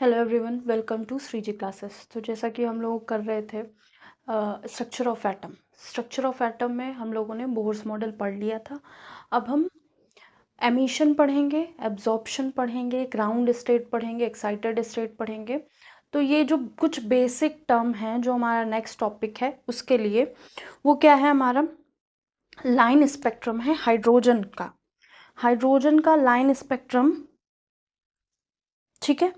Hello everyone, welcome to Shreeji classes. तो जैसा कि हम लोग कर रहे थे स्ट्रक्चर ऑफ एटम में हम लोगों ने बोर्स मॉडल पढ़ लिया था। अब हम एमिशन पढ़ेंगे, एब्जॉर्प्शन पढ़ेंगे, ग्राउंड स्टेट पढ़ेंगे, एक्साइटेड स्टेट पढ़ेंगे। तो ये जो कुछ बेसिक टर्म हैं जो हमारा नेक्स्ट टॉपिक है उसके लिए, वो क्या है, हमारा लाइन स्पेक्ट्रम है हाइड्रोजन का लाइन स्पेक्ट्रम। ठीक है,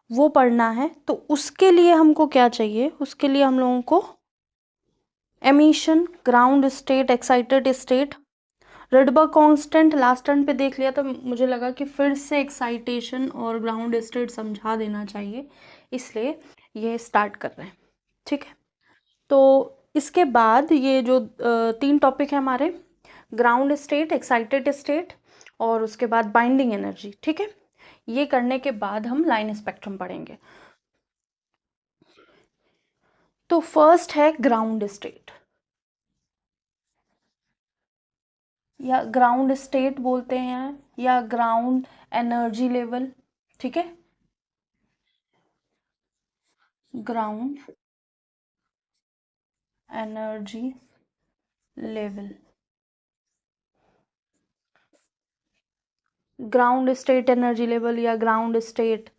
वो पढ़ना है। तो उसके लिए हमको क्या चाहिए, उसके लिए हम लोगों को emission, ground state, excited state, Rydberg constant last turn पे देख लिया, तो मुझे लगा कि फिर से एक्साइटेशन और ग्राउंड स्टेट समझा देना चाहिए, इसलिए ये स्टार्ट कर रहे हैं। ठीक है, तो इसके बाद ये जो 3 टॉपिक है हमारे, ग्राउंड स्टेट, एक्साइटेड स्टेट और उसके बाद बाइंडिंग एनर्जी। ठीक है, ये करने के बाद हम लाइन स्पेक्ट्रम पढ़ेंगे। तो फर्स्ट है ग्राउंड स्टेट या ग्राउंड स्टेट बोलते हैं या ग्राउंड एनर्जी लेवल। ठीक है, ground energy level, ground state energy level या ग्राउंड स्टेट।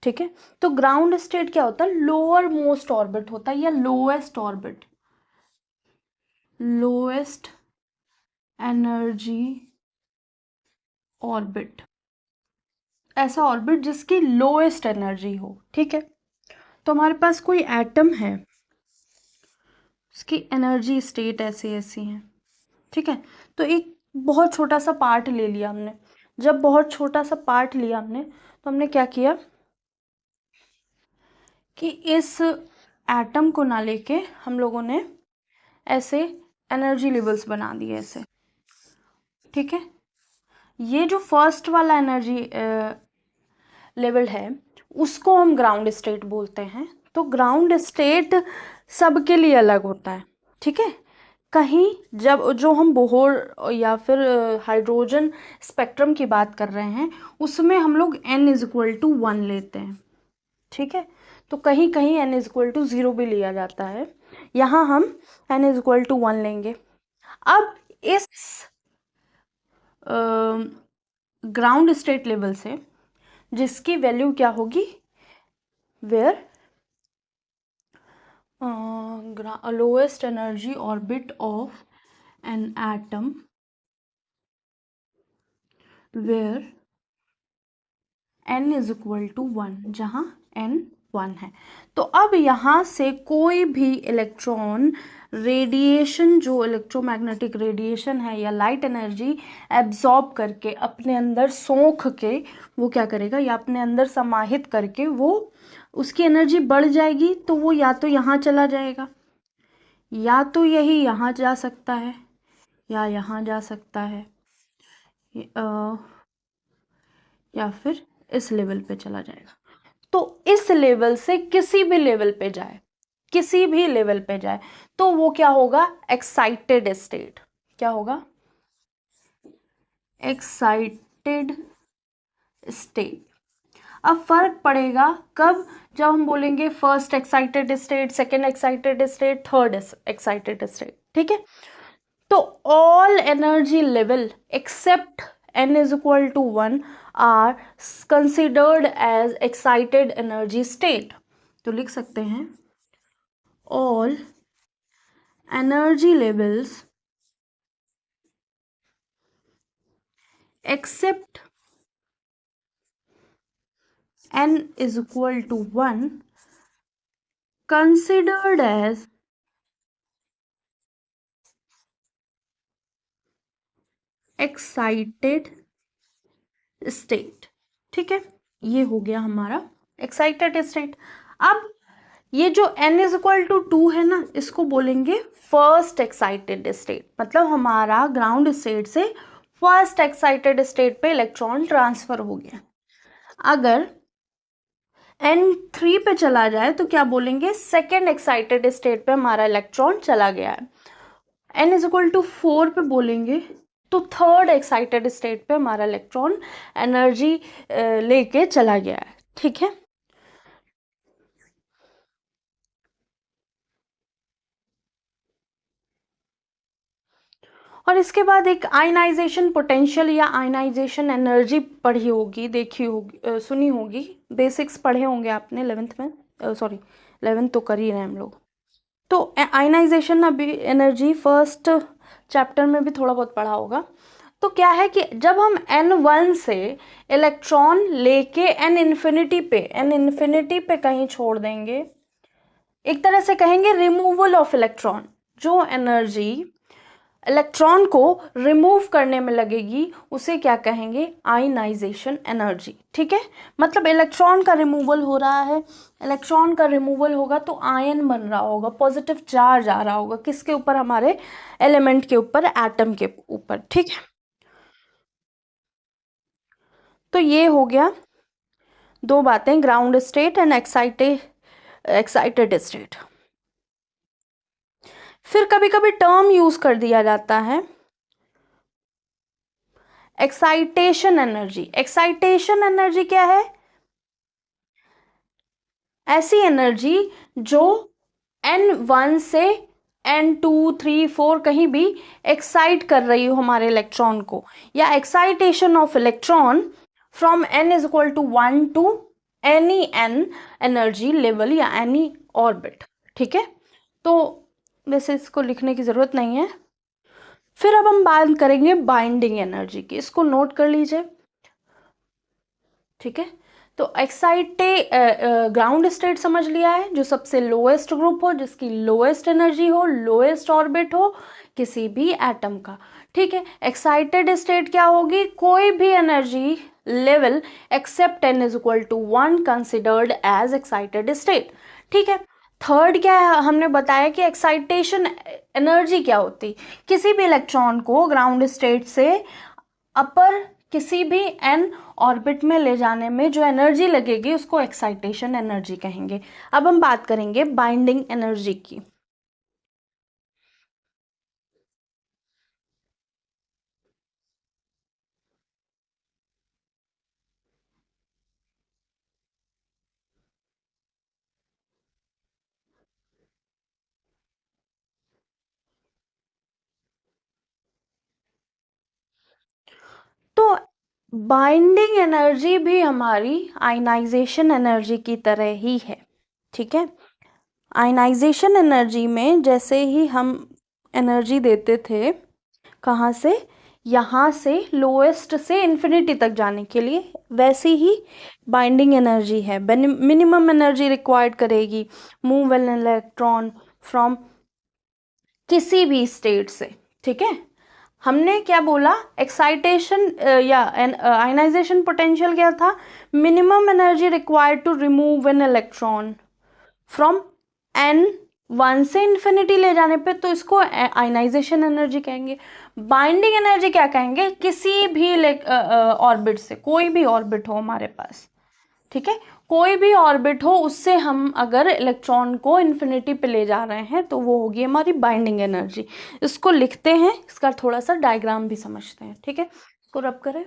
ठीक है, तो ग्राउंड स्टेट क्या होता है, लोअर मोस्ट ऑर्बिट होता है या lowest orbit, lowest energy orbit, ऐसा ऑर्बिट जिसकी लोएस्ट एनर्जी हो। ठीक है, तो हमारे पास कोई एटम है, उसकी एनर्जी स्टेट ऐसी ऐसी है। ठीक है, तो एक बहुत छोटा सा पार्ट ले लिया हमने। जब बहुत छोटा सा पार्ट लिया हमने, तो हमने क्या किया कि इस एटम को ना लेके हम लोगों ने ऐसे एनर्जी लेवल्स बना दिए ऐसे। ठीक है, ये जो फर्स्ट वाला एनर्जी लेवल है उसको हम ग्राउंड स्टेट बोलते हैं। तो ग्राउंड स्टेट सबके लिए अलग होता है। ठीक है, कहीं जब जो हम बोहर या फिर हाइड्रोजन स्पेक्ट्रम की बात कर रहे हैं उसमें हम लोग n=1 लेते हैं। ठीक है, तो कहीं कहीं n=0 भी लिया जाता है, यहाँ हम n=1 लेंगे। अब इस ग्राउंड स्टेट लेवल से जिसकी वैल्यू क्या होगी, where lowest energy orbit of an atom where n=1, जहाँ n 1 है। तो अब यहाँ से कोई भी इलेक्ट्रॉन रेडिएशन, जो इलेक्ट्रोमैग्नेटिक रेडिएशन है या लाइट एनर्जी एब्जॉर्ब करके अपने अंदर सोख के वो क्या करेगा, या अपने अंदर समाहित करके वो उसकी एनर्जी बढ़ जाएगी, तो वो या तो यहाँ चला जाएगा, या तो यही यहाँ जा सकता है, या यहाँ जा सकता है, या फिर इस लेवल पे चला जाएगा। तो इस लेवल से किसी भी लेवल पे जाए, किसी भी लेवल पे जाए, तो वो क्या होगा, एक्साइटेड स्टेट। क्या होगा, एक्साइटेड स्टेट। अब फर्क पड़ेगा कब, जब हम बोलेंगे first excited state, second excited state, third excited state. ठीक है, तो all energy level except n=1 are considered as excited energy state. तो लिख सकते हैं all energy levels except n=1 considered as excited state. ठीक है, ये हो गया हमारा एक्साइटेड स्टेट। अब ये जो n=2 है ना, इसको बोलेंगे फर्स्ट एक्साइटेड स्टेट, मतलब हमारा ग्राउंड स्टेट से फर्स्ट एक्साइटेड स्टेट पे इलेक्ट्रॉन ट्रांसफर हो गया। अगर n3 पे चला जाए तो क्या बोलेंगे, सेकेंड एक्साइटेड स्टेट पे हमारा इलेक्ट्रॉन चला गया है। n=4 पे बोलेंगे तो थर्ड एक्साइटेड स्टेट पे हमारा इलेक्ट्रॉन एनर्जी लेके चला गया है। ठीक है, और इसके बाद एक आयनाइजेशन पोटेंशियल या आयनाइजेशन एनर्जी पढ़ी होगी, देखी होगी, सुनी होगी, बेसिक्स पढ़े होंगे आपने 11th में, सॉरी 11th तो कर ही रहे हैं हम लोग। तो आयनाइजेशन अभी एनर्जी फर्स्ट चैप्टर में भी थोड़ा बहुत पढ़ा होगा। तो क्या है कि जब हम n1 से इलेक्ट्रॉन लेके n इन्फिनिटी पे कहीं छोड़ देंगे, एक तरह से कहेंगे रिमूवल ऑफ इलेक्ट्रॉन, जो एनर्जी इलेक्ट्रॉन को रिमूव करने में लगेगी उसे क्या कहेंगे, आयनाइजेशन एनर्जी। ठीक है, मतलब इलेक्ट्रॉन का रिमूवल हो रहा है, इलेक्ट्रॉन का रिमूवल होगा तो आयन बन रहा होगा, पॉजिटिव चार्ज आ रहा होगा, किसके ऊपर, हमारे एलिमेंट के ऊपर, एटम के ऊपर। ठीक है, तो ये हो गया दो बातें, ground state and excited state. फिर कभी कभी टर्म यूज कर दिया जाता है एक्साइटेशन एनर्जी। एक्साइटेशन एनर्जी क्या है, ऐसी एनर्जी जो n1 से n2 3 4 कहीं भी एक्साइट कर रही हो हमारे इलेक्ट्रॉन को, या excitation of electron from n is equal to 1 to any n energy level या एनी ऑर्बिट। ठीक है, तो वैसे इसको लिखने की जरूरत नहीं है। फिर अब हम बात करेंगे बाइंडिंग एनर्जी की, इसको नोट कर लीजिए। ठीक है, तो एक्साइटे ग्राउंड स्टेट समझ लिया है, जो सबसे लोएस्ट ग्रुप हो, जिसकी लोएस्ट एनर्जी हो, लोएस्ट ऑर्बिट हो किसी भी एटम का। ठीक है, एक्साइटेड स्टेट क्या होगी, कोई भी energy level except n is equal to 1 considered as excited state. ठीक है, थर्ड क्या है, हमने बताया कि एक्साइटेशन एनर्जी क्या होती, किसी भी इलेक्ट्रॉन को ग्राउंड स्टेट से अपर किसी भी n ऑर्बिट में ले जाने में जो एनर्जी लगेगी उसको एक्साइटेशन एनर्जी कहेंगे। अब हम बात करेंगे बाइंडिंग एनर्जी की। तो बाइंडिंग एनर्जी भी हमारी आयनाइजेशन एनर्जी की तरह ही है। ठीक है, आयनाइजेशन एनर्जी में जैसे ही हम एनर्जी देते थे, कहाँ से, यहाँ से लोएस्ट से इन्फिनिटी तक जाने के लिए, वैसी ही बाइंडिंग एनर्जी है। मिनिमम एनर्जी रिक्वायर्ड करेगी मूव एन इलेक्ट्रॉन फ्रॉम किसी भी स्टेट से। ठीक है, हमने क्या बोला, एक्साइटेशन या आयनाइजेशन पोटेंशियल क्या था, minimum energy required to remove an electron from n1 से इन्फिनिटी ले जाने पे, तो इसको आयनाइजेशन एनर्जी कहेंगे। बाइंडिंग एनर्जी क्या कहेंगे, किसी भी ऑर्बिट से, कोई भी ऑर्बिट हो हमारे पास, ठीक है, कोई भी ऑर्बिट हो, उससे हम अगर इलेक्ट्रॉन को इन्फिनिटी पे ले जा रहे हैं तो वो होगी हमारी बाइंडिंग एनर्जी। इसको लिखते हैं, इसका थोड़ा सा डायग्राम भी समझते हैं। ठीक है, इसको रब करें।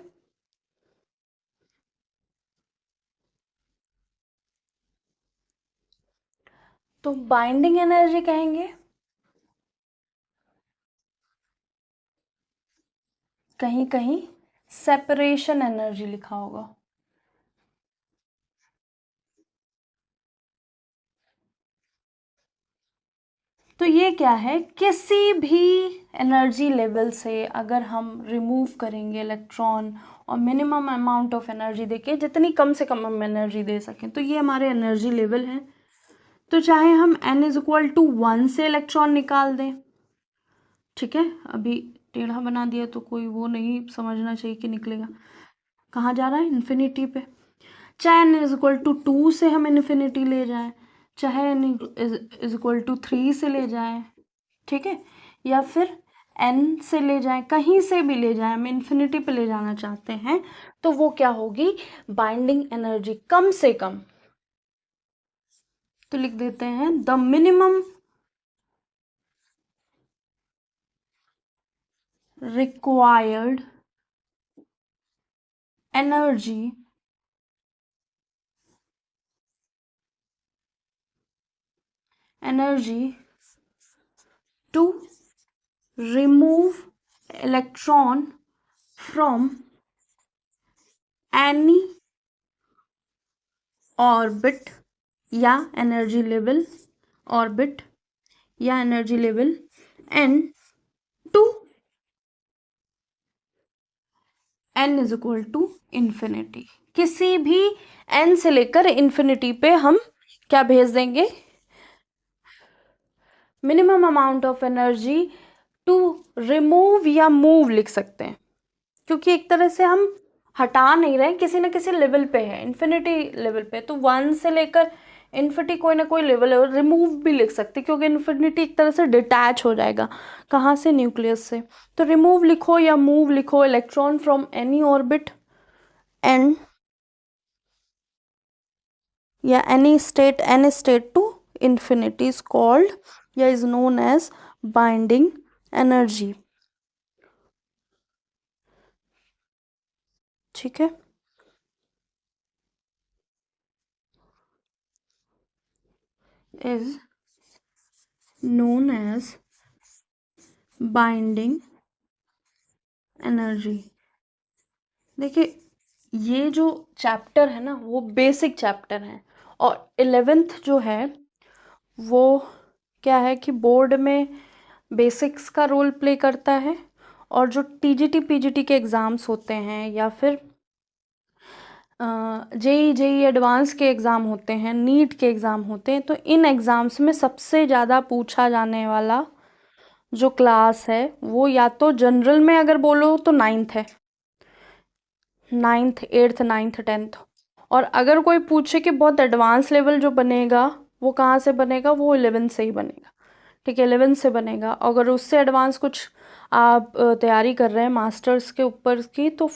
तो बाइंडिंग एनर्जी कहेंगे, कहीं कहीं सेपरेशन एनर्जी लिखा होगा। तो ये क्या है, किसी भी एनर्जी लेवल से अगर हम रिमूव करेंगे इलेक्ट्रॉन और मिनिमम अमाउंट ऑफ एनर्जी देके, जितनी कम से कम हम एनर्जी दे सकें, तो ये हमारे एनर्जी लेवल है। तो चाहे हम n इज इक्वल टू 1 से इलेक्ट्रॉन निकाल दें, ठीक है, अभी टेढ़ा बना दिया तो कोई वो नहीं समझना चाहिए कि निकलेगा, कहाँ जा रहा है, इन्फिनिटी पे। चाहे n इज इक्वल टू 2 से हम इन्फिनिटी ले जाएं, चाहे n इज इक्वल टू 3 से ले जाएं, ठीक है, या फिर n से ले जाएं, कहीं से भी ले जाएं, हम इन्फिनिटी पे ले जाना चाहते हैं, तो वो क्या होगी, बाइंडिंग एनर्जी कम से कम। तो लिख देते हैं the minimum required energy to remove electron from any orbit या एनर्जी लेवल, ऑर्बिट या energy level n to n is equal to infinity. किसी भी n से लेकर इन्फिनिटी पे हम क्या भेज देंगे, minimum amount of energy to remove या मूव लिख सकते हैं, क्योंकि एक तरह से हम हटा नहीं रहे, किसी न किसी लेवल पे है, इन्फिनिटी लेवल पे, तो 1 से लेकर इन्फिनिटी कोई ना कोई लेवल है। और रिमूव भी लिख सकते क्योंकि इन्फिनिटी एक तरह से डिटैच हो जाएगा, कहाँ से, न्यूक्लियस से। तो रिमूव लिखो या मूव लिखो, electron from any orbit and या any state to infinity is called या is known as binding energy. ठीक है, is known as binding energy. देखिए ये जो चैप्टर है ना वो बेसिक चैप्टर है, और 11th जो है वो क्या है कि बोर्ड में बेसिक्स का रोल प्ले करता है, और जो टीजीटी पीजीटी के एग्ज़ाम्स होते हैं या फिर जेई एडवांस के एग्ज़ाम होते हैं, नीट के एग्ज़ाम होते हैं, तो इन एग्ज़ाम्स में सबसे ज़्यादा पूछा जाने वाला जो क्लास है वो या तो जनरल में अगर बोलो तो 9th है, 9th 8th 9th 10th। और अगर कोई पूछे कि बहुत एडवांस लेवल जो बनेगा वो कहाँ से बनेगा, वो 11th से ही बनेगा। ठीक है, 11th से बनेगा। अगर उससे एडवांस कुछ आप तैयारी कर रहे हैं मास्टर्स के ऊपर की, तो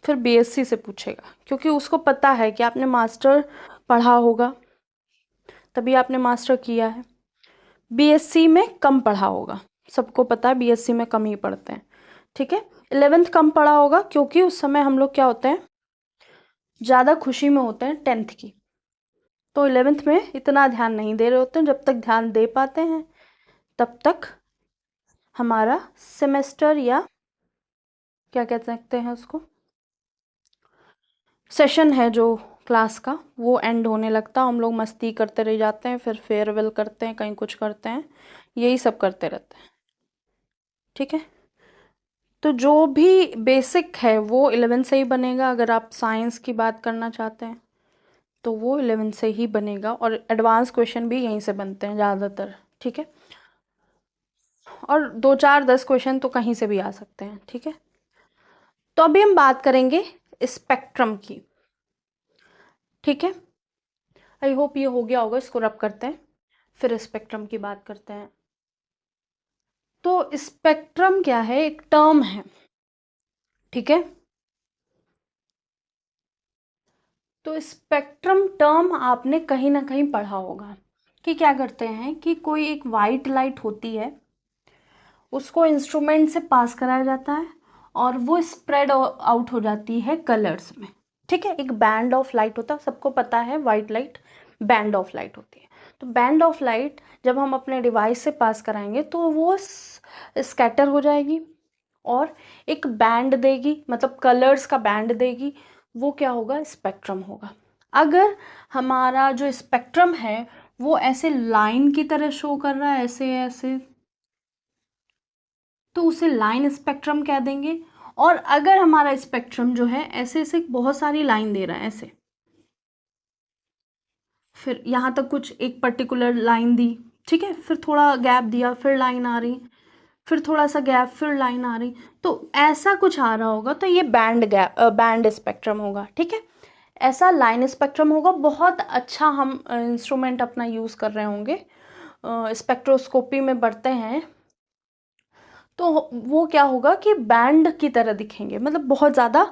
फिर बीएससी से पूछेगा, क्योंकि उसको पता है कि आपने मास्टर पढ़ा होगा तभी आपने मास्टर किया है। बीएससी में कम पढ़ा होगा, सबको पता है बीएससी में कम ही पढ़ते हैं। ठीक है, 11th कम पढ़ा होगा क्योंकि उस समय हम लोग क्या होते हैं, ज़्यादा खुशी में होते हैं 10th की, तो 11th में इतना ध्यान नहीं दे रहे होते हैं। जब तक ध्यान दे पाते हैं तब तक हमारा सेमेस्टर या क्या कह सकते हैं उसको, सेशन है जो क्लास का, वो एंड होने लगता है। हम लोग मस्ती करते रह जाते हैं, फिर फेयरवेल करते हैं, कहीं कुछ करते हैं, यही सब करते रहते हैं। ठीक है, तो जो भी बेसिक है वो 11th से ही बनेगा। अगर आप साइंस की बात करना चाहते हैं तो वो 11th से ही बनेगा, और एडवांस क्वेश्चन भी यहीं से बनते हैं ज़्यादातर। ठीक है, और 2 4 10 क्वेश्चन तो कहीं से भी आ सकते हैं। ठीक है, तो अभी हम बात करेंगे स्पेक्ट्रम की। ठीक है, आई होप ये हो गया होगा, इसको रब करते हैं फिर स्पेक्ट्रम की बात करते हैं। तो स्पेक्ट्रम क्या है, एक टर्म है। ठीक है, तो स्पेक्ट्रम टर्म आपने कहीं ना कहीं पढ़ा होगा कि क्या करते हैं कि कोई एक वाइट लाइट होती है, उसको इंस्ट्रूमेंट से पास कराया जाता है और वो स्प्रेड आउट हो जाती है कलर्स में। ठीक है, एक बैंड ऑफ लाइट होता है, सबको पता है white light band of light होती है। तो बैंड ऑफ लाइट जब हम अपने डिवाइस से पास कराएंगे तो वो स्कैटर हो जाएगी और एक बैंड देगी, मतलब कलर्स का बैंड देगी। वो क्या होगा, स्पेक्ट्रम होगा। अगर हमारा जो स्पेक्ट्रम है वो ऐसे लाइन की तरह शो कर रहा है, ऐसे ऐसे, तो उसे लाइन स्पेक्ट्रम कह देंगे। और अगर हमारा स्पेक्ट्रम जो है ऐसे ऐसे बहुत सारी लाइन दे रहा है, ऐसे, फिर यहाँ तक कुछ एक पर्टिकुलर लाइन दी, ठीक है, फिर थोड़ा गैप दिया, फिर लाइन आ रही, फिर थोड़ा सा गैप, फिर लाइन आ रही, तो ऐसा कुछ आ रहा होगा, तो ये बैंड स्पेक्ट्रम होगा। ठीक है, ऐसा लाइन स्पेक्ट्रम होगा। बहुत अच्छा हम इंस्ट्रूमेंट अपना यूज़ कर रहे होंगे, स्पेक्ट्रोस्कोपी में बढ़ते हैं, तो वो क्या होगा कि बैंड की तरह दिखेंगे, मतलब बहुत ज़्यादा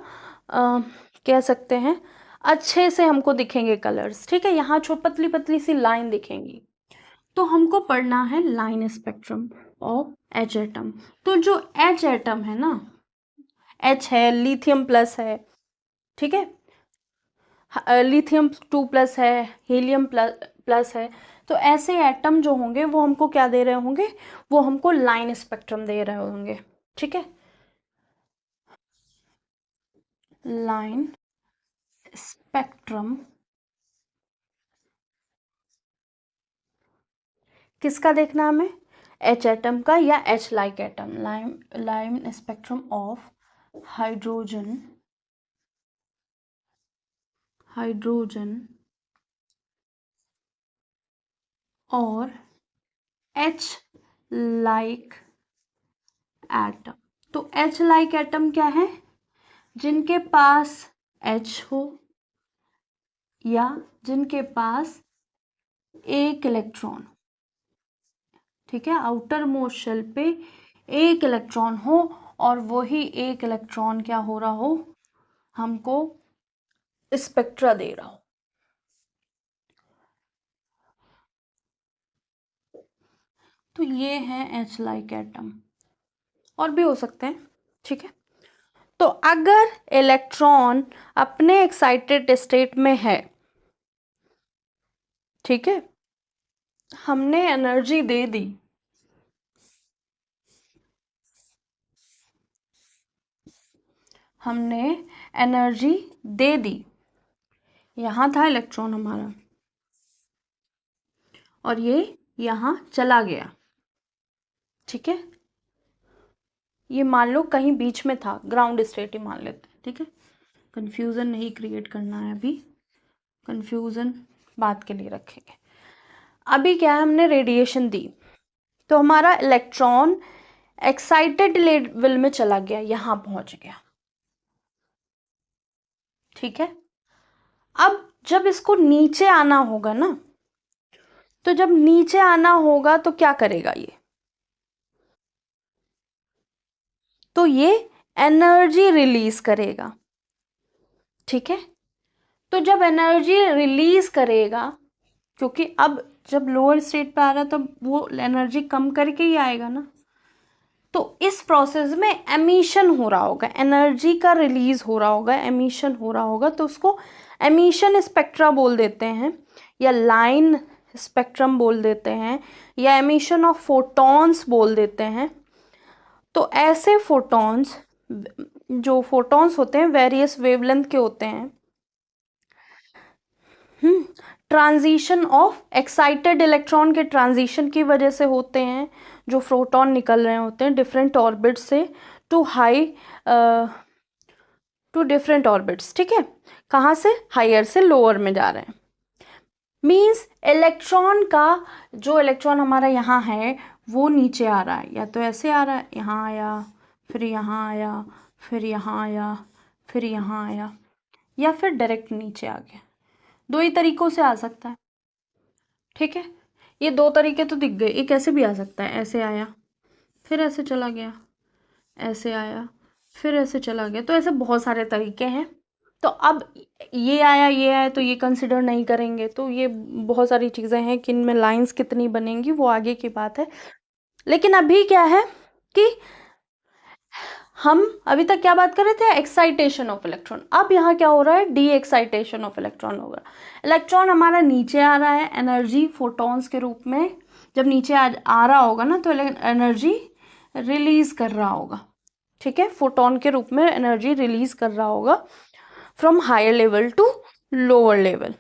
कह सकते हैं अच्छे से हमको दिखेंगे कलर्स। ठीक है, यहाँ पतली पतली सी लाइन दिखेंगी। तो हमको पढ़ना है line spectrum of H atom. तो जो एच एटम है ना, एच है, लिथियम प्लस है, ठीक है, लिथियम 2+ है, हीलियम प्लस है, तो ऐसे एटम जो होंगे वो हमको क्या दे रहे होंगे, वो हमको लाइन स्पेक्ट्रम दे रहे होंगे। ठीक है, लाइन स्पेक्ट्रम किसका देखना हमें, एच एटम का या H like atom, line spectrum of hydrogen और एच लाइक एटम। तो एच लाइक एटम क्या है, जिनके पास H हो या जिनके पास एक इलेक्ट्रॉन, ठीक है, आउटर मोस्ट शेल पे एक इलेक्ट्रॉन हो और वही एक इलेक्ट्रॉन क्या हो रहा हो, हमको स्पेक्ट्रा दे रहा हो। तो ये है एच लाइक एटम, और भी हो सकते हैं, ठीक है। तो अगर इलेक्ट्रॉन अपने एक्साइटेड स्टेट में है, ठीक है, हमने एनर्जी दे दी, यहां था इलेक्ट्रॉन हमारा और ये यहां चला गया, ठीक है, ये मान लो कहीं बीच में था, ग्राउंड स्टेट ही मान लेते हैं, ठीक है, कंफ्यूजन नहीं क्रिएट करना है अभी, कंफ्यूजन बात के लिए रखेंगे। अभी क्या है, हमने रेडिएशन दी तो हमारा इलेक्ट्रॉन एक्साइटेड लेवल में चला गया, यहां पहुंच गया, ठीक है। अब जब इसको नीचे आना होगा ना, तो जब नीचे आना होगा तो क्या करेगा ये, तो ये एनर्जी रिलीज करेगा, ठीक है। तो जब एनर्जी रिलीज करेगा, क्योंकि अब जब लोअर स्टेट पे आ रहा है तब वो एनर्जी कम करके ही आएगा ना, तो इस प्रोसेस में एमिशन हो रहा होगा, एनर्जी का रिलीज हो रहा होगा, एमिशन हो रहा होगा, तो उसको एमिशन स्पेक्ट्रा बोल देते हैं या लाइन स्पेक्ट्रम बोल देते हैं या एमिशन ऑफ फोटॉन्स बोल देते हैं। तो ऐसे फोटॉन्स, जो फोटॉन्स होते हैं वेरियस वेवलेंथ के होते हैं, ट्रांजिशन ऑफ एक्साइटेड इलेक्ट्रॉन के ट्रांजिशन की वजह से होते हैं, जो फोटॉन निकल रहे होते हैं डिफरेंट ऑर्बिट से टू डिफरेंट ऑर्बिट्स, ठीक है, कहाँ से, हायर से लोअर में जा रहे हैं। मीन्स इलेक्ट्रॉन का, जो इलेक्ट्रॉन हमारा यहाँ है वो नीचे आ रहा है, या तो ऐसे आ रहा है, यहाँ आया, फिर यहाँ आया, फिर यहाँ आया, फिर यहाँ आया, या फिर डायरेक्ट नीचे आ गया। दो ही तरीकों से आ सकता है, ठीक है। ये दो तरीके तो दिख गए, एक ऐसे भी आ सकता है, ऐसे आया फिर ऐसे चला गया, ऐसे आया फिर ऐसे चला गया, तो ऐसे बहुत सारे तरीके हैं। तो अब ये आया तो ये कंसिडर नहीं करेंगे, तो ये बहुत सारी चीज़ें हैं कि इनमें लाइंस कितनी बनेंगी वो आगे की बात है। लेकिन अभी क्या है कि हम अभी तक क्या बात कर रहे थे, एक्साइटेशन ऑफ इलेक्ट्रॉन। अब यहाँ क्या हो रहा है, डी एक्साइटेशन ऑफ इलेक्ट्रॉन होगा। इलेक्ट्रॉन हमारा नीचे आ रहा है एनर्जी फोटॉन्स के रूप में, जब नीचे आ रहा होगा ना तो एनर्जी रिलीज कर रहा होगा, ठीक है, फोटॉन के रूप में एनर्जी रिलीज कर रहा होगा from higher level to lower level.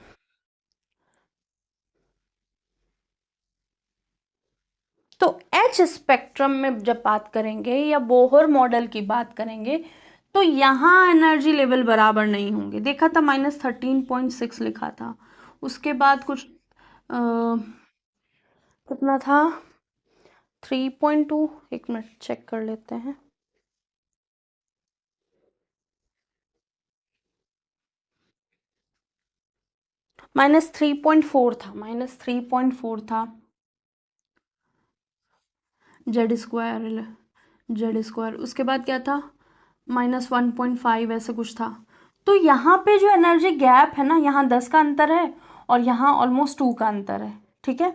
तो एच स्पेक्ट्रम में जब बात करेंगे या बोहर मॉडल की बात करेंगे तो यहाँ एनर्जी लेवल बराबर नहीं होंगे। देखा था -13.6 लिखा था, उसके बाद कुछ कितना था 3.2, एक मिनट चेक कर लेते हैं, -3.4 था, -3.4 था जेड स्क्वायर, उसके बाद क्या था -1.5 ऐसे कुछ था। तो यहाँ पे जो एनर्जी गैप है ना, यहाँ 10 का अंतर है और यहाँ ऑलमोस्ट 2 का अंतर है, ठीक है,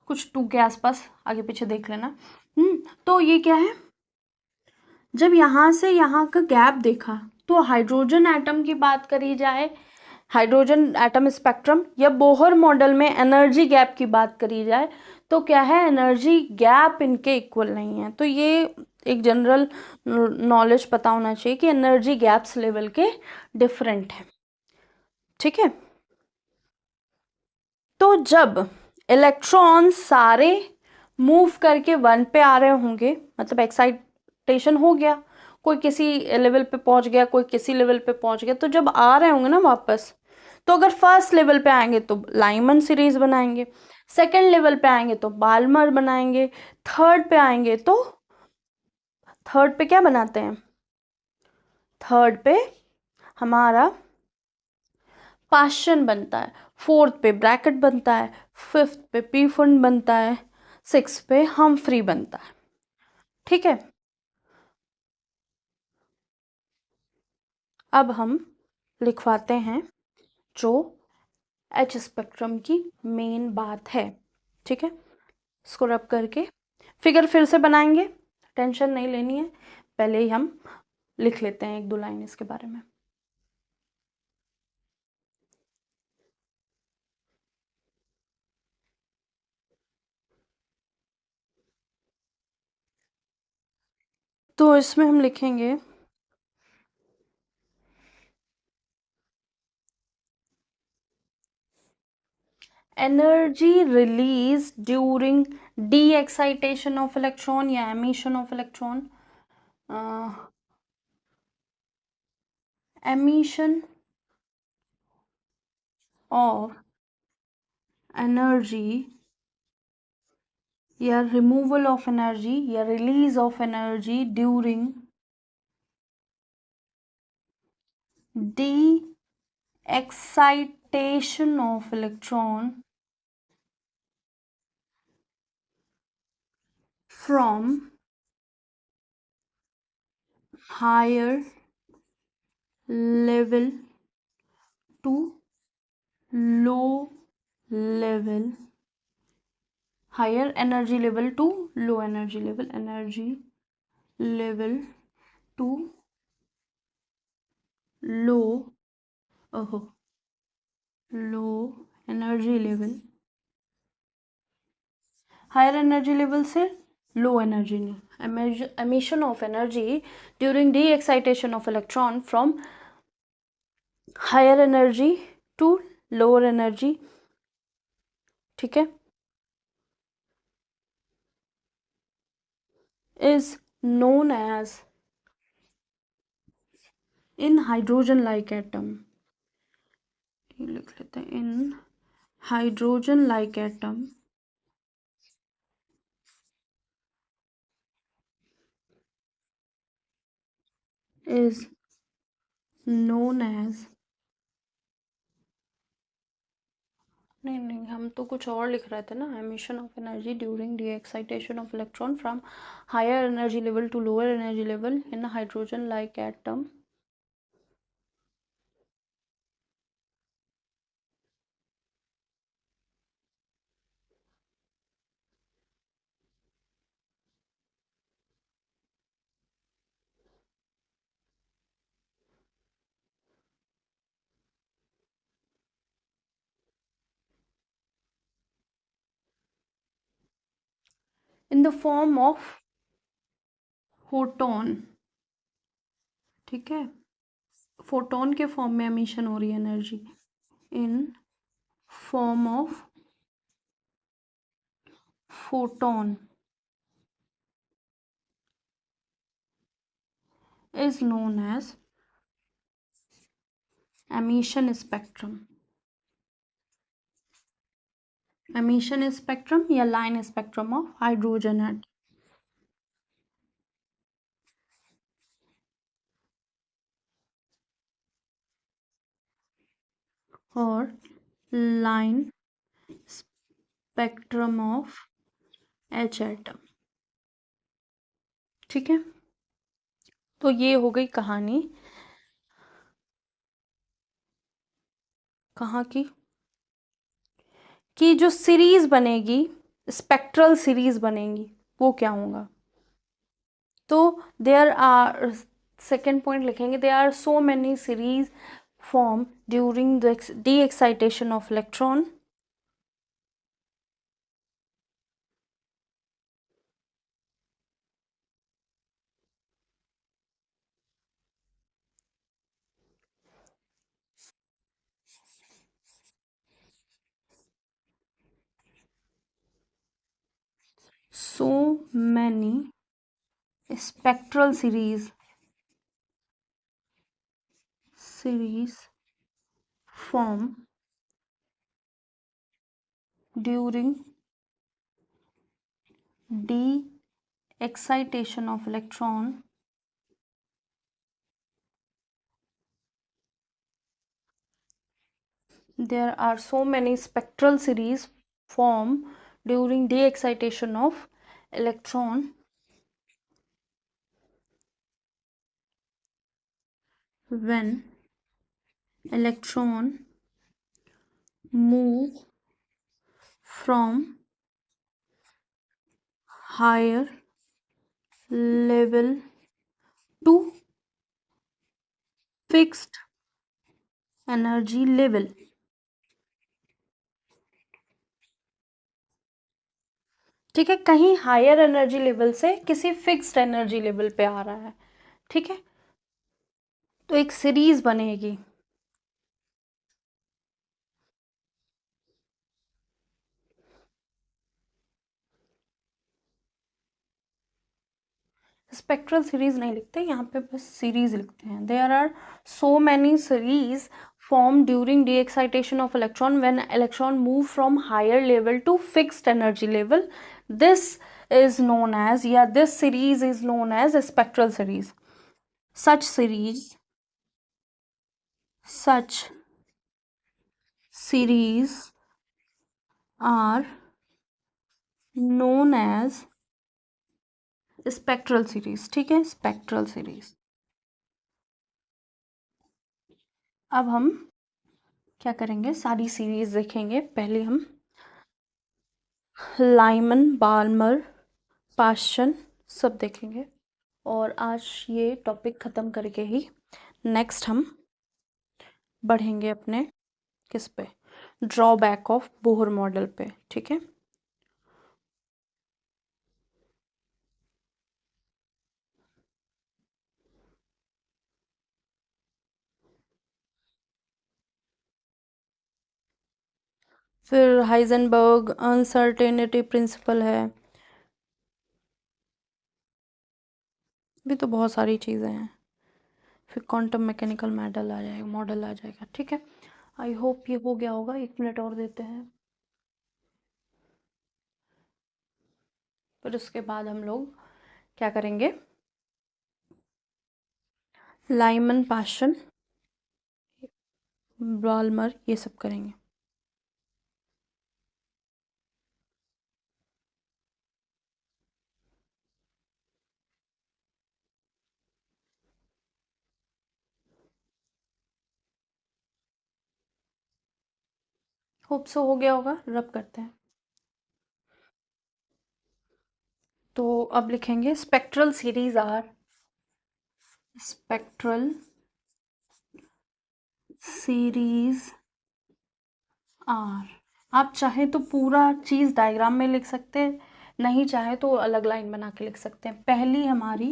कुछ 2 के आसपास, आगे पीछे देख लेना। तो ये क्या है, जब यहाँ से यहाँ का गैप देखा तो हाइड्रोजन एटम की बात करी जाए, हाइड्रोजन एटम स्पेक्ट्रम या बोहर मॉडल में एनर्जी गैप की बात करी जाए तो क्या है, एनर्जी गैप इनके इक्वल नहीं है। तो ये एक जनरल नॉलेज पता होना चाहिए कि एनर्जी गैप्स लेवल के डिफरेंट है, ठीक है। तो जब इलेक्ट्रॉन सारे मूव करके 1 पे आ रहे होंगे, मतलब एक्साइटेशन हो गया, कोई किसी लेवल पे पहुंच गया, कोई किसी लेवल पे पहुंच गया, तो जब आ रहे होंगे ना वापस, तो अगर फर्स्ट लेवल पे आएंगे तो लाइमन सीरीज बनाएंगे, सेकंड लेवल पे आएंगे तो बाल्मर बनाएंगे, थर्ड पे आएंगे तो थर्ड पे क्या बनाते हैं, थर्ड पे हमारा पाशन बनता है, फोर्थ पे ब्रैकेट बनता है, फिफ्थ पे पी फंड बनता है, सिक्स पे हमफ्री बनता है, ठीक है। अब हम लिखवाते हैं जो एच स्पेक्ट्रम की मेन बात है, ठीक है। इसको रब करके फिगर फिर से बनाएंगे, टेंशन नहीं लेनी है, पहले ही हम लिख लेते हैं 1-2 लाइन इसके बारे में। तो इसमें हम लिखेंगे energy release during D excitation of electron या emission of electron, emission of energy या रिमूवल ऑफ एनर्जी या release of energy during D excitation of electron from higher level to low level, higher energy level to low energy level, energy level to low, oh, low energy level, higher energy level से low energy नहीं, emission of energy during D excitation of electron from higher energy to lower energy, ठीक है, is known as in hydrogen like atom, लिख लेते हैं in hydrogen like atom is known as, नहीं हम तो कुछ और लिख रहे थे ना, emission of energy during D excitation of electron from higher energy level to lower energy level in hydrogen like atom, in the form of photon, ठीक है, फोटोन के फॉर्म में एमिशन हो रही है energy, in form of photon is known as emission spectrum, emission spectrum या line spectrum of hydrogen atom, और line spectrum of H atom, ठीक है। तो ये हो गई कहानी कहाँ की, कि जो सीरीज बनेगी, स्पेक्ट्रल सीरीज बनेगी, वो क्या होगा। तो देयर आर, सेकेंड पॉइंट लिखेंगे, there are so many series form during the de excitation of electron, many spectral series form during de-excitation of electron there are so many spectral series form during de-excitation of electron when electron move from higher level to fixed energy level. ठीक है, कहीं higher energy level से किसी fixed energy level पे आ रहा है, ठीक है, तो एक सीरीज बनेगी। स्पेक्ट्रल सीरीज नहीं लिखते यहाँ पे, बस सीरीज लिखते हैं। There are so many series formed during de-excitation of electron when electron move from higher level to fixed energy level. This is known as, this series is known as a spectral series. Such series are known as spectral series, ठीक है, spectral series. अब हम क्या करेंगे, सारी series देखेंगे। पहले हम लाइमन, बाल्मर, पाश्चन सब देखेंगे, और आज ये टॉपिक ख़त्म करके ही नेक्स्ट हम बढ़ेंगे अपने किस पे, ड्रॉबैक ऑफ बोहर मॉडल पे, ठीक है। फिर हाइजेनबर्ग अनसर्टेनिटी प्रिंसिपल है, भी तो बहुत सारी चीज़ें हैं। फिर क्वांटम मैकेनिकल मॉडल आ जाएगा, ठीक है। आई होप ये हो गया होगा। 1 मिनट और देते हैं, फिर उसके बाद हम लोग क्या करेंगे, लाइमन, पाश्चन, बाल्मर ये सब करेंगे। होप सो हो गया होगा। रब करते हैं। तो अब लिखेंगे स्पेक्ट्रल सीरीज आर आप चाहे तो पूरा चीज़ डायग्राम में लिख सकते हैं, नहीं चाहे तो अलग लाइन बना के लिख सकते हैं। पहली हमारी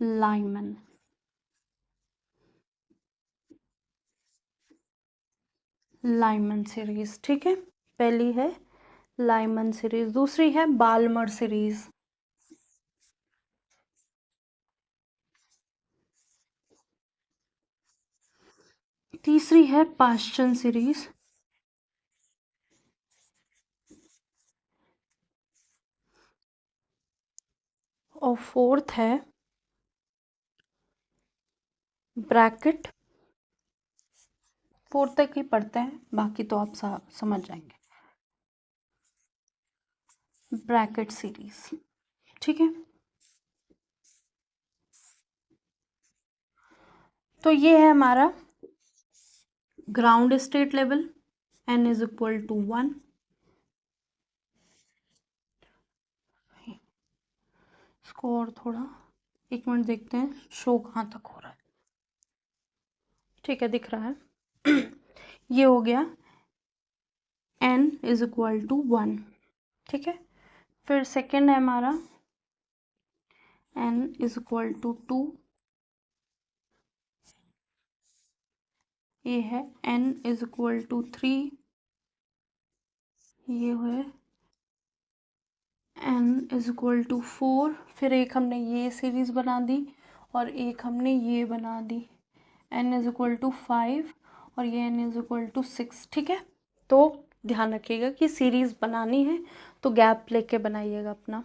लाइमन सीरीज, ठीक है, पहली है लाइमन सीरीज। दूसरी है बाल्मर सीरीज। तीसरी है पाश्चन सीरीज। और फोर्थ है ब्रैकेट। फोर्थ तक ही पढ़ते हैं, बाकी तो आप समझ जाएंगे। ब्रैकेट सीरीज, ठीक है। तो ये है हमारा ground state level, n is equal to 1। इसको और थोड़ा 1 मिनट देखते हैं शो कहाँ तक हो रहा है। ठीक है, दिख रहा है। ये हो गया n इज इक्वल टू 1, ठीक है। फिर सेकेंड है हमारा n इज इक्वल टू 2। ये है n इज इक्वल टू 3। ये है n इज इक्वल टू 4, फिर एक हमने ये सीरीज़ बना दी और एक हमने ये बना दी, n इज इक्वल टू 5 और ये n इज इक्वल टू 6। ठीक है, तो ध्यान रखिएगा कि सीरीज़ बनानी है तो गैप लेके बनाइएगा अपना।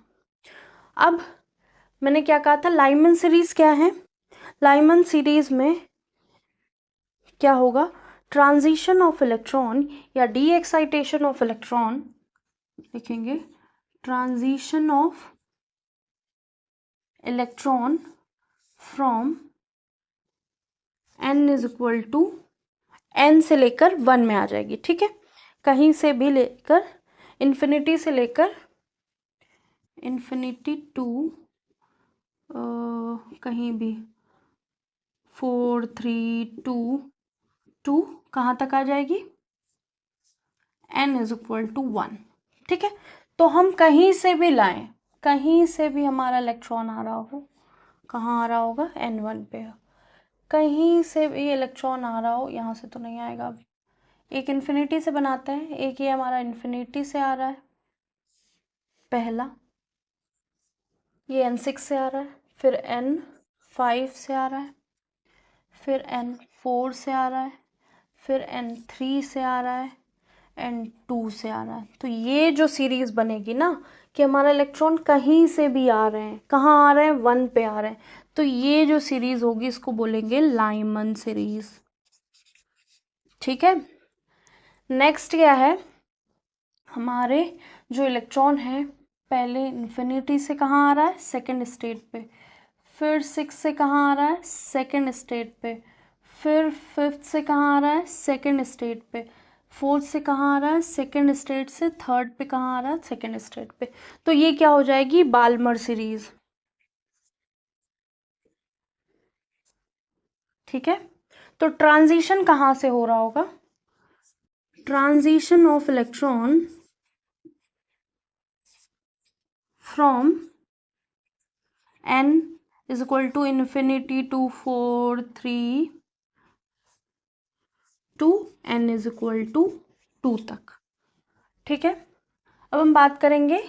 अब मैंने क्या कहा था, लाइमन सीरीज़ क्या है, लाइमन सीरीज़ में क्या होगा, ट्रांजिशन ऑफ इलेक्ट्रॉन या डी एक्साइटेशन ऑफ इलेक्ट्रॉन लिखेंगे, transition of electron from n is equal to n से लेकर 1 में आ जाएगी। ठीक है, कहीं से भी लेकर इन्फिनिटी से लेकर इन्फिनिटी टू कहीं भी 4 3 2 2 कहाँ तक आ जाएगी, n इज इक्वल टू 1। ठीक है, तो हम कहीं से भी लाएं, कहीं से भी हमारा इलेक्ट्रॉन आ रहा हो, कहाँ आ रहा होगा, n1 पे, कहीं से भी इलेक्ट्रॉन आ रहा हो, यहाँ से तो नहीं आएगा। एक इन्फिनिटी से बनाते हैं, एक ये हमारा इन्फिनिटी से आ रहा है पहला, ये n6 से आ रहा है, फिर n5 से आ रहा है, फिर n4 से आ रहा है, फिर n3 से आ रहा है, n2 से आ रहा है। तो ये जो सीरीज बनेगी ना कि हमारा इलेक्ट्रॉन कहीं से भी आ रहे हैं, कहाँ आ रहे हैं, 1 पे आ रहे हैं, तो ये जो सीरीज होगी इसको बोलेंगे लाइमन सीरीज। ठीक है, नेक्स्ट क्या है, हमारे जो इलेक्ट्रॉन है पहले इन्फिनिटी से कहाँ आ रहा है, सेकंड स्टेट पे, फिर 6 से कहाँ आ रहा है, सेकंड स्टेट पे, फिर 5th से कहाँ आ रहा है, सेकंड स्टेट पे, 4th से कहाँ आ रहा है, सेकंड स्टेट से 3rd पे कहाँ आ रहा है, सेकंड स्टेट पे। तो ये क्या हो जाएगी, बाल्मर सीरीज। ठीक है, तो ट्रांजिशन कहाँ से हो रहा होगा, transition of electron from n is equal to infinity to 4 3 to n is equal to 2 तक। ठीक है, अब हम बात करेंगे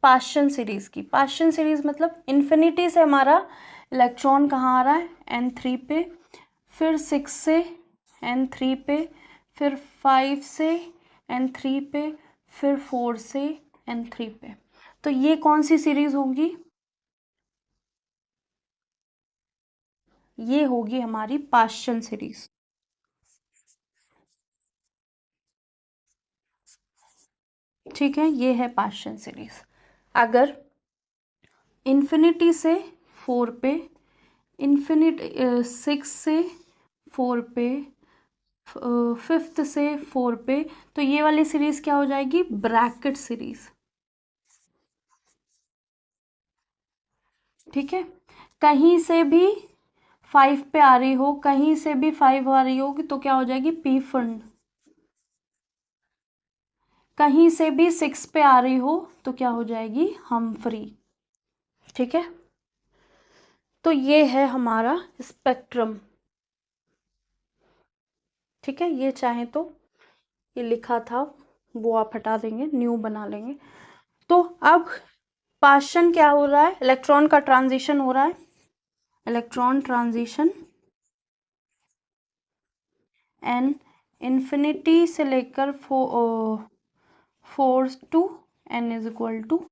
पाश्चन सीरीज की। पाश्चन सीरीज मतलब इन्फिनिटी से हमारा इलेक्ट्रॉन कहाँ आ रहा है, n3 पे, फिर 6 से n3 पे, फिर 5 से n3 पे, फिर 4 से n3 पे। तो ये कौन सी सीरीज होगी, ये होगी हमारी पाश्चन सीरीज। ठीक है, ये है पाश्चन सीरीज। अगर इन्फिनिटी से 4 पे, इन्फिनिटी 6 से 4 पे, 5th से 4 पे, तो ये वाली सीरीज क्या हो जाएगी, ब्रैकेट सीरीज। ठीक है, कहीं से भी 5 पे आ रही हो, कहीं से भी 5 आ रही होगी तो क्या हो जाएगी, पी फंड। कहीं से भी 6 पे आ रही हो तो क्या हो जाएगी, हम्फ्री। ठीक है, तो ये है हमारा स्पेक्ट्रम। ठीक है, ये चाहे तो ये लिखा था वो आप हटा देंगे, न्यू बना लेंगे। तो अब पाश्चन क्या हो रहा है, इलेक्ट्रॉन का ट्रांजिशन हो रहा है, इलेक्ट्रॉन ट्रांजिशन n इन्फिनिटी से लेकर 4 to n is equal to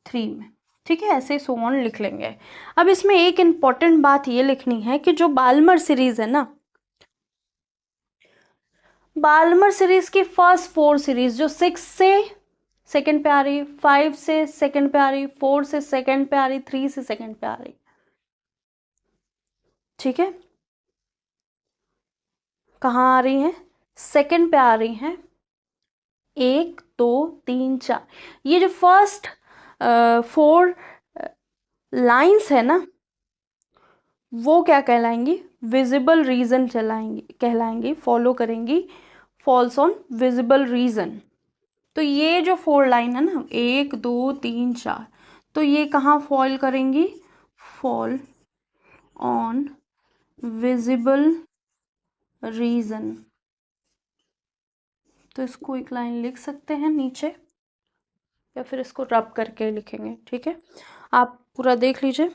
3 में। ठीक है, ऐसे सो ऑन लिख लेंगे। अब इसमें एक इम्पॉर्टेंट बात ये लिखनी है कि जो बाल्मर सीरीज है ना, बाल्मर सीरीज की फर्स्ट 4 सीरीज जो 6 से सेकंड पे आ रही, 5 से सेकंड पे आ रही, 4 से सेकंड पे आ रही, 3 से सेकंड पे आ रही। ठीक है, कहाँ आ रही हैं, सेकंड पे आ रही हैं, 1 2 3 4। ये जो फर्स्ट 4 लाइंस है ना, वो क्या कहलाएंगी, विजिबल रीजन कहलाएंगी, फॉलो करेंगी फॉल्स ऑन विजिबल रीजन। तो ये जो 4 लाइन है ना, 1 2 3 4, तो ये कहाँ फॉल करेंगी, फॉल ऑन विजिबल रीजन। तो इसको एक लाइन लिख सकते हैं नीचे, या फिर इसको रब करके लिखेंगे, ठीक है। आप पूरा देख लीजिए।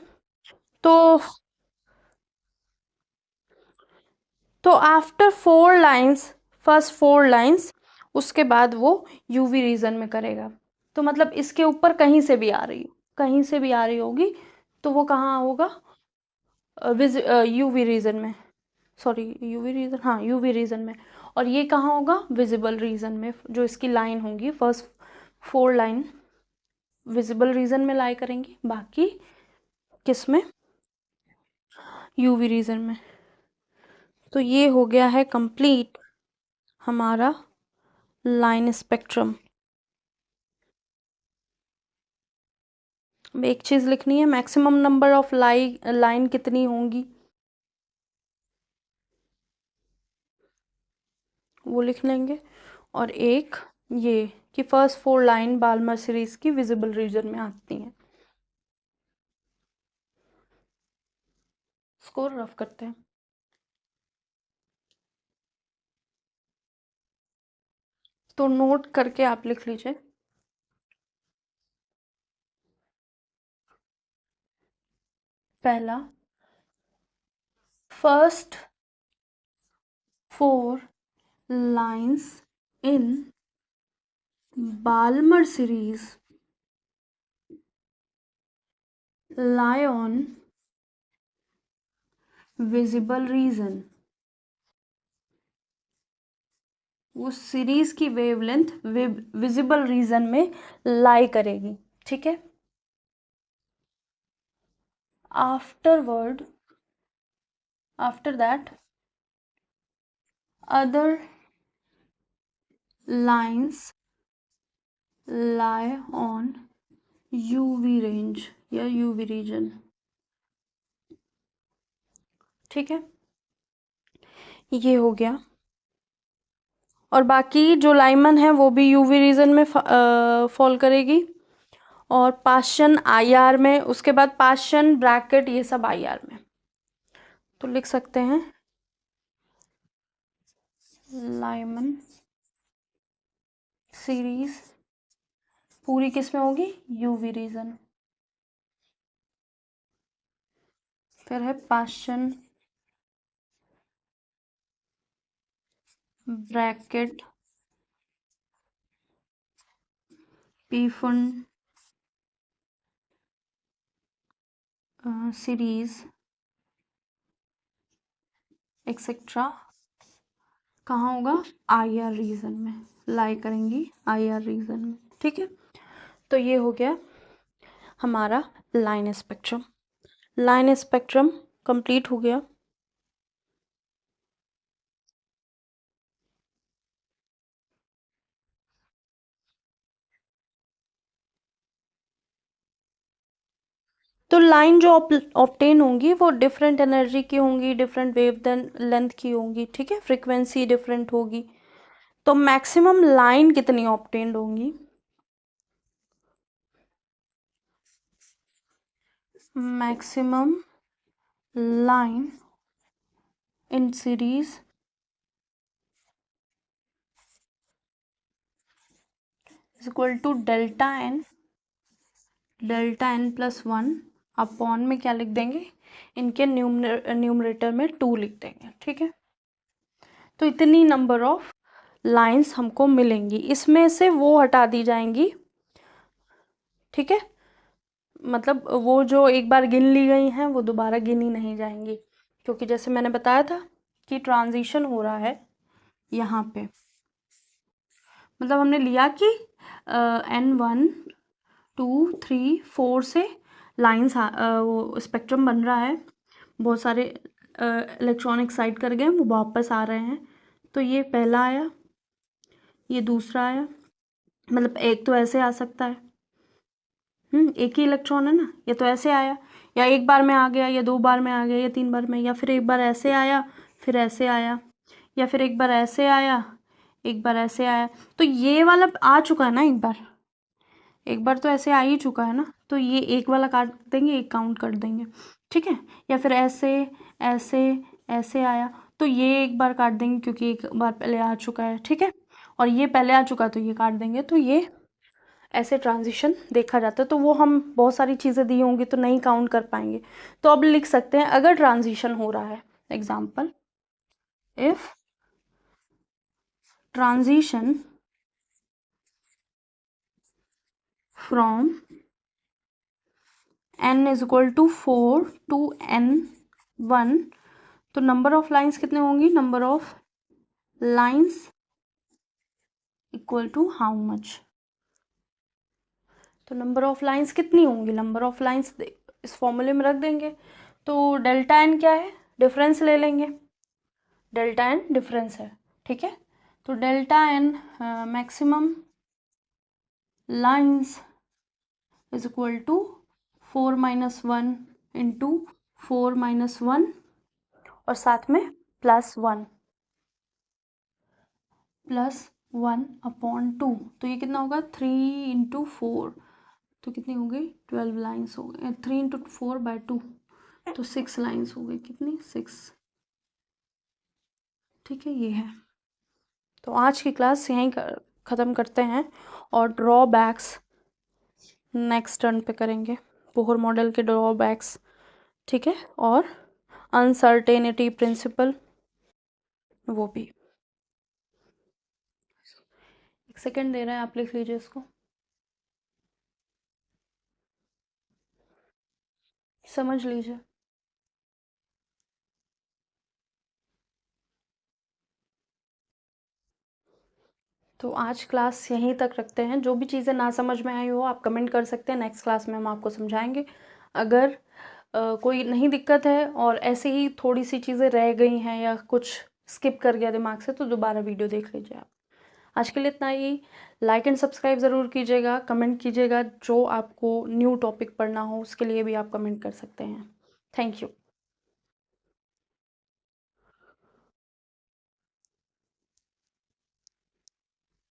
तो आफ्टर 4 लाइंस, फर्स्ट 4 लाइंस, उसके बाद वो यूवी रीजन में करेगा। तो मतलब इसके ऊपर कहीं से भी आ रही हो, कहीं से भी आ रही होगी, तो वो कहाँ होगा, यूवी रीजन में, सॉरी यूवी रीजन, हाँ यूवी रीजन में। और ये कहाँ होगा, विजिबल रीजन में। जो इसकी लाइन होंगी, फर्स्ट 4 लाइन विजिबल रीजन में लाई करेंगी, बाकी किस में, यूवी रीजन में। तो ये हो गया है कंप्लीट हमारा लाइन स्पेक्ट्रम। अब एक चीज़ लिखनी है, मैक्सिमम नंबर ऑफ लाइन कितनी होंगी वो लिख लेंगे। और एक ये कि फर्स्ट 4 लाइन बाल्मर सीरीज की विजिबल रीजन में आती हैं। स्कोर रफ करते हैं। तो नोट करके आप लिख लीजिए। पहला, first 4 lines in Balmer series lie on visible region। उस सीरीज की वेवलेंथ विजिबल रीजन में लाई करेगी, ठीक है। After that other lines lie on UV range या यूवी रीजन, ठीक है। ये हो गया। और बाकी जो लाइमन है वो भी यूवी रीजन में फॉल करेगी। और पाशन आईआर में, उसके बाद पाशन ब्रैकेट ये सब आईआर में। तो लिख सकते हैं लाइमन सीरीज पूरी किस में होगी, यूवी रीजन। फिर है Paschen Brackett Pfund series etcetera कहाँ होगा, आईआर रीजन में लाई करेंगी, आईआर रीजन में, ठीक है। तो ये हो गया हमारा line spectrum. Line spectrum complete हो गया। तो लाइन जो ऑप्टेन होंगी वो डिफरेंट एनर्जी की होंगी, डिफरेंट वेव लेंथ की होंगी, ठीक है। फ्रीक्वेंसी डिफरेंट होगी। तो मैक्सिमम लाइन कितनी ऑप्टेन्ड होंगी, maximum line in series is equal to delta n plus 1 upon में क्या लिख देंगे, इनके न्यूमरेटर में 2 लिख देंगे, ठीक है। तो इतनी नंबर ऑफ लाइंस हमको मिलेंगी, इसमें से वो हटा दी जाएंगी, ठीक है। मतलब वो जो एक बार गिन ली गई हैं वो दोबारा गिनी नहीं जाएंगी, क्योंकि जैसे मैंने बताया था कि ट्रांजिशन हो रहा है यहाँ पे। मतलब हमने लिया कि N1 2 3 4 से लाइंस वो स्पेक्ट्रम बन रहा है, बहुत सारे इलेक्ट्रॉन एक्साइट कर गए, वो वापस आ रहे हैं। तो ये पहला आया, ये दूसरा आया, मतलब एक तो ऐसे आ सकता है, एक ही इलेक्ट्रॉन है ना, ये तो ऐसे आया, या एक बार में आ गया, या 2 बार में आ गया, या 3 बार में, या फिर एक बार ऐसे आया फिर ऐसे आया, या फिर एक बार ऐसे आया एक बार ऐसे आया। तो ये वाला आ चुका है ना, एक बार तो ऐसे आ ही चुका है ना, तो ये एक वाला काट देंगे, एक काउंट कर देंगे, ठीक है। या फिर ऐसे ऐसे ऐसे आया, तो ये एक बार काट देंगे क्योंकि एक बार पहले आ चुका है, ठीक है। और ये पहले आ चुका है तो ये काट देंगे, तो ये ऐसे ट्रांजिशन देखा जाता है। तो वो हम बहुत सारी चीज़ें दी होंगी तो नहीं काउंट कर पाएंगे, तो अब लिख सकते हैं अगर ट्रांजिशन हो रहा है, example if transition from n is equal to 4 to n1, तो नंबर ऑफ लाइंस कितने होंगी, number of lines equal to how much. तो नंबर ऑफ लाइंस कितनी होंगी, नंबर ऑफ लाइंस इस फॉर्मूले में रख देंगे। तो डेल्टा एन क्या है, डिफरेंस ले लेंगे, डेल्टा एन डिफरेंस है, ठीक है। तो delta n maximum lines is equal to 4 - 1 into 4 - 1 और साथ में +1 +1/2। तो ये कितना होगा 3 × 4, तो कितनी हो गई 12 लाइन्स हो गई, 3 × 4/2 तो 6 लाइन्स हो गई, कितनी 6, ठीक है। ये है, तो आज की क्लास यहीं ख़त्म करते हैं और ड्रॉबैक्स नेक्स्ट टर्न पे करेंगे, बोहर मॉडल के ड्रॉबैक्स, ठीक है, और अनसर्टेनिटी प्रिंसिपल वो भी। एक सेकेंड दे रहा है, आप लिख लीजिए इसको, समझ लीजिए। तो आज क्लास यहीं तक रखते हैं, जो भी चीज़ें ना समझ में आई हो आप कमेंट कर सकते हैं, नेक्स्ट क्लास में हम आपको समझाएंगे। अगर कोई नहीं दिक्कत है और ऐसे ही थोड़ी सी चीज़ें रह गई हैं या कुछ स्किप कर गया दिमाग से, तो दोबारा वीडियो देख लीजिए आप। आज के लिए इतना ही, लाइक एंड सब्सक्राइब ज़रूर कीजिएगा, कमेंट कीजिएगा, जो आपको न्यू टॉपिक पढ़ना हो उसके लिए भी आप कमेंट कर सकते हैं। Thank you.